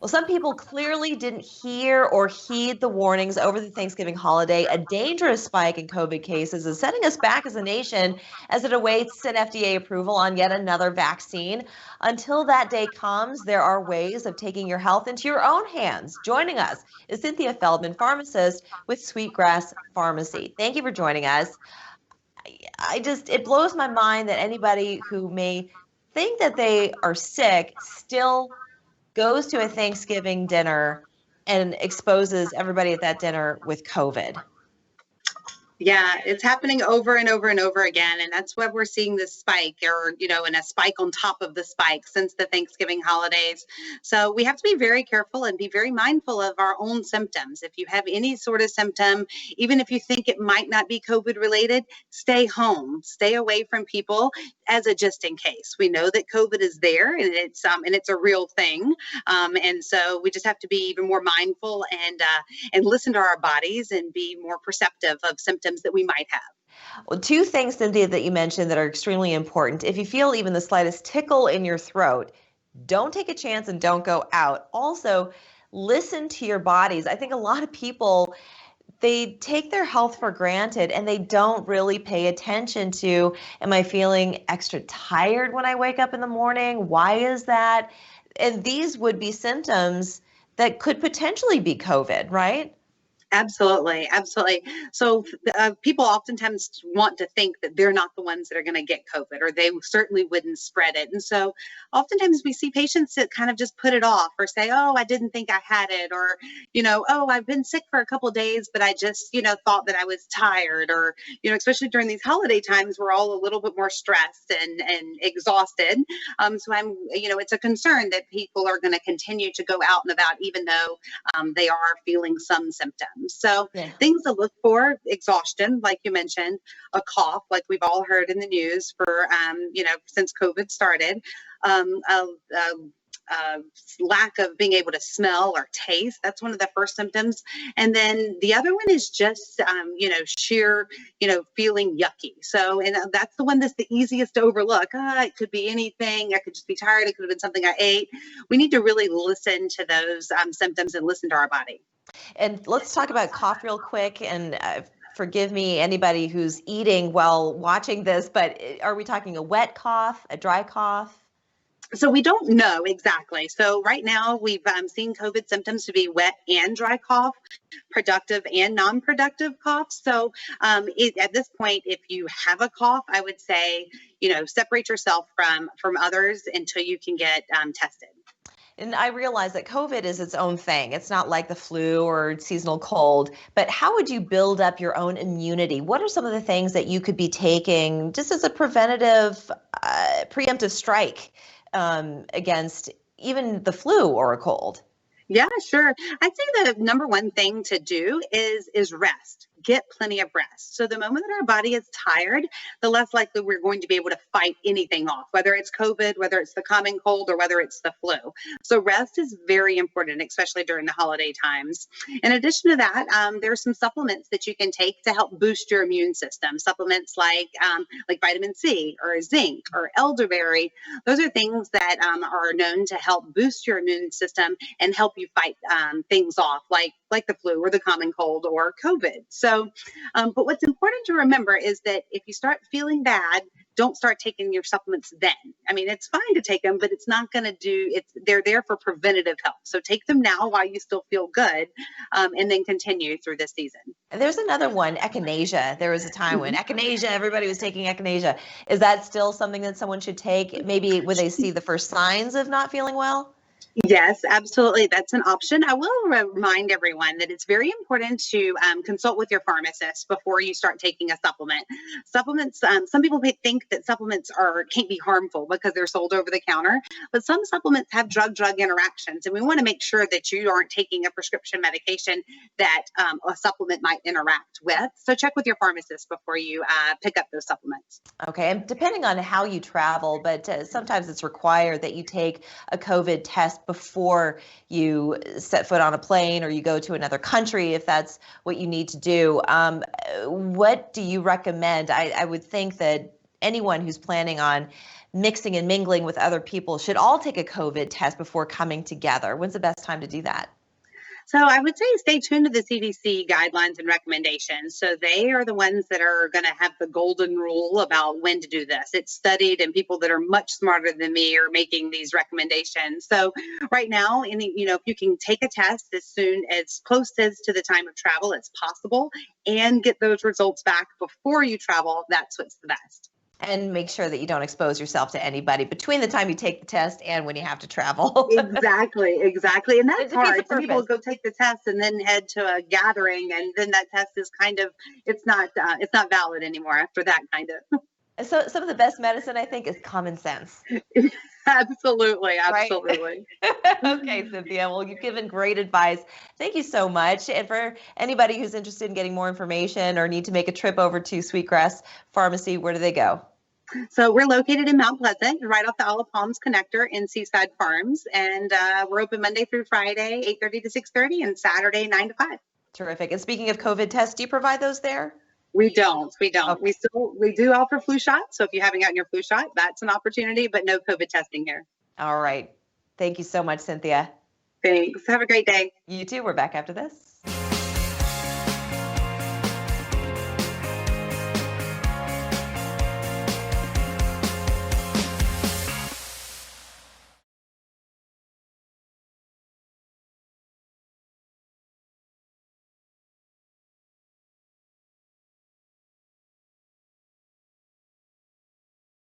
Well, some people clearly didn't hear or heed the warnings over the Thanksgiving holiday. A dangerous spike in COVID cases is setting us back as a nation as it awaits an FDA approval on yet another vaccine. Until that day comes, there are ways of taking your health into your own hands. Joining us is Cynthia Feldman, pharmacist with Sweetgrass Pharmacy. Thank you for joining us. It blows my mind that anybody who may think that they are sick still goes to a Thanksgiving dinner and exposes everybody at that dinner with COVID. Yeah, it's happening over and over and over again. And that's why we're seeing this spike and a spike on top of the spike since the Thanksgiving holidays. So we have to be very careful and be very mindful of our own symptoms. If you have any sort of symptom, even if you think it might not be COVID related, stay home, stay away from people as a just in case. We know that COVID is there and it's a real thing. And so we just have to be even more mindful and listen to our bodies and be more perceptive of symptoms that we might have. Well, two things, Cynthia, that you mentioned that are extremely important. If you feel even the slightest tickle in your throat, don't take a chance and don't go out. Also, listen to your bodies. I think a lot of people, they take their health for granted and they don't really pay attention to, am I feeling extra tired when I wake up in the morning? Why is that? And these would be symptoms that could potentially be COVID, right? Absolutely. Absolutely. So people oftentimes want to think that they're not the ones that are going to get COVID, or they certainly wouldn't spread it. And so oftentimes we see patients that kind of just put it off or say, oh, I didn't think I had it, or, oh, I've been sick for a couple of days, but I just, thought that I was tired, or, especially during these holiday times, we're all a little bit more stressed and exhausted. So it's a concern that people are going to continue to go out and about, even though they are feeling some symptoms. So things to look for: exhaustion, like you mentioned, a cough, like we've all heard in the news for, since COVID started, lack of being able to smell or taste. That's one of the first symptoms. And then the other one is just, sheer, feeling yucky. So, and that's the one that's the easiest to overlook. It could be anything. I could just be tired. It could have been something I ate. We need to really listen to those symptoms and listen to our body. And let's talk about cough real quick. And forgive me, anybody who's eating while watching this, but are we talking a wet cough, a dry cough? So we don't know exactly. So right now we've seen COVID symptoms to be wet and dry cough, productive and non-productive cough. So at this point, if you have a cough, I would say, separate yourself from others until you can get tested. And I realize that COVID is its own thing. It's not like the flu or seasonal cold, but how would you build up your own immunity? What are some of the things that you could be taking just as a preventative, preemptive strike against even the flu or a cold? Yeah, sure. I'd say the number one thing to do is rest. Get plenty of rest. So the moment that our body is tired, the less likely we're going to be able to fight anything off, whether it's COVID, whether it's the common cold, or whether it's the flu. So rest is very important, especially during the holiday times. In addition to that, there are some supplements that you can take to help boost your immune system. Supplements like vitamin C or zinc or elderberry. Those are things that are known to help boost your immune system and help you fight things off, like the flu or the common cold or COVID. So, but what's important to remember is that if you start feeling bad, don't start taking your supplements then. I mean, it's fine to take them, but it's not going to they're there for preventative health. So take them now while you still feel good, and then continue through this season. And there's another one, Echinacea. There was a time when Echinacea, everybody was taking Echinacea. Is that still something that someone should take maybe when they see the first signs of not feeling well? Yes, absolutely. That's an option. I will remind everyone that it's very important to consult with your pharmacist before you start taking a supplement. Supplements, some people may think that supplements can't be harmful because they're sold over the counter, but some supplements have drug-drug interactions, and we want to make sure that you aren't taking a prescription medication that a supplement might interact with. So check with your pharmacist before you pick up those supplements. Okay, and depending on how you travel, but sometimes it's required that you take a COVID test before you set foot on a plane or you go to another country, if that's what you need to do. What do you recommend? I would think that anyone who's planning on mixing and mingling with other people should all take a COVID test before coming together. When's the best time to do that? So I would say stay tuned to the CDC guidelines and recommendations. So they are the ones that are going to have the golden rule about when to do this. It's studied, and people that are much smarter than me are making these recommendations. So right now, if you can take a test as close as to the time of travel as possible and get those results back before you travel, that's what's the best. And make sure that you don't expose yourself to anybody between the time you take the test and when you have to travel. Exactly. And that's hard. Some people purpose. go take the test and then head to a gathering, and then that test is it's not valid anymore after that kind of. So some of the best medicine, I think, is common sense. Absolutely. Right? Okay, Cynthia. Well, you've given great advice. Thank you so much. And for anybody who's interested in getting more information or need to make a trip over to Sweetgrass Pharmacy, where do they go? So we're located in Mount Pleasant, right off the Olive Palms connector in Seaside Farms. And we're open Monday through Friday, 8:30 to 6:30, and Saturday, 9 to 5. Terrific. And speaking of COVID tests, do you provide those there? We don't. Okay. We do offer flu shots. So if you haven't gotten your flu shot, that's an opportunity, but no COVID testing here. All right. Thank you so much, Cynthia. Thanks. Have a great day. You too. We're back after this.